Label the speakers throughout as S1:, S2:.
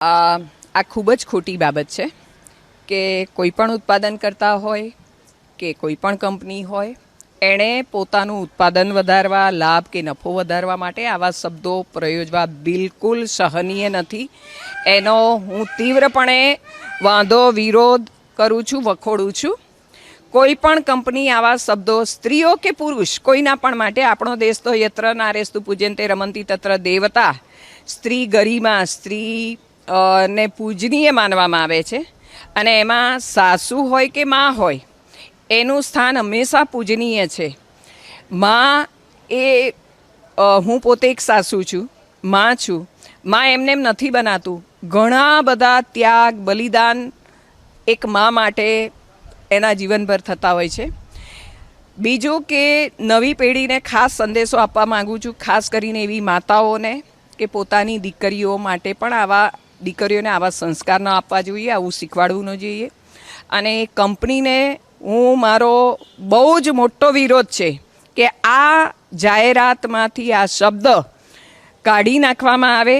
S1: આ ખૂબ જ ખોટી બાબત છે કે કોઈ પણ ઉત્પાદન કરતા હોય કે કોઈ પણ કંપની હોય એણે પોતાનું ઉત્પાદન વધારવા, લાભ કે નફો વધારવા માટે આવા શબ્દો પ્રયોજવા બિલકુલ સહનીય નથી. એનો હું તીવ્રપણે વિરોધ કરું છું, વખોડું છું. કોઈ પણ કંપની આવા શબ્દો સ્ત્રીઓ કે પુરુષ કોઈના પણ માટે, આપણો દેશ તો યત્ર નારેસ્તુ પૂજ્યન્તે રમંતી તત્ર દેવતા, સ્ત્રી ગરિમા, સ્ત્રી ને પૂજનીય માનવામાં આવે છે. અને એમાં સાસુ હોય કે મા હોય એનું સ્થાન હંમેશા પૂજનીય છે. મા એ હું પોતે એક સાસુ છું, મા છું. મા એમને એમ નથી બનાતું. ઘણા બધા ત્યાગ, બલિદાન એક મા માટે એના જીવનભર થતા હોય છે. બીજું કે નવી પેઢીને ખાસ સંદેશો આપવા માગું છું, ખાસ કરીને એવી માતાઓને કે પોતાની દીકરીઓ માટે પણ દીકરીઓને આવા સંસ્કાર ન આપવા જોઈએ, આવું શીખવાડવું ન જોઈએ. અને કંપનીને મારો બહુ જ મોટો વિરોધ છે કે આ જાહેરાતમાંથી આ શબ્દ કાઢી નાખવામાં આવે.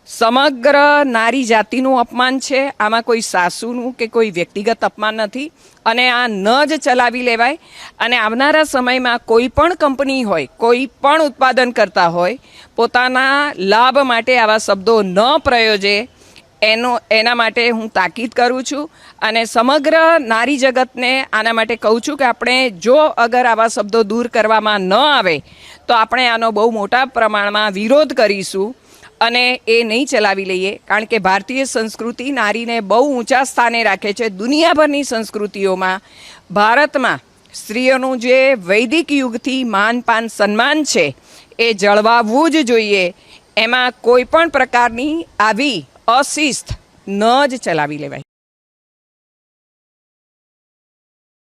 S1: સમગ્ર નારી જાતિનું અપમાન છે. આમાં કોઈ સાસુનું કે કોઈ વ્યક્તિગત અપમાન નથી અને આ ન જ ચલાવી લેવાય. અને આવનારા સમયમાં કોઈ પણ કંપની હોય, કોઈ પણ ઉત્પાદન કરતા હોય, પોતાના લાભ માટે આવા શબ્દો ન પ્રયોજે એના માટે હું તાકીદ કરું છું. અને સમગ્ર નારી જગતને આના માટે કહું છું કે આપણે જો અગર આવા શબ્દો દૂર કરવામાં ન આવે તો આપણે આનો બહુ મોટા પ્રમાણમાં વિરોધ કરીશું અને એ નહીં ચલાવી લઈએ. કારણ કે ભારતીય સંસ્કૃતિ નારીને બહુ ઊંચા સ્થાને રાખે છે. દુનિયાભરની સંસ્કૃતિઓમાં ભારતમાં સ્ત્રીઓનું જે વૈદિક યુગથી માનપાન સન્માન છે એ જળવાવું જ જોઈએ. એમાં કોઈ પણ પ્રકારની આવી અશિસ્ત ન જ ચલાવી લેવાય.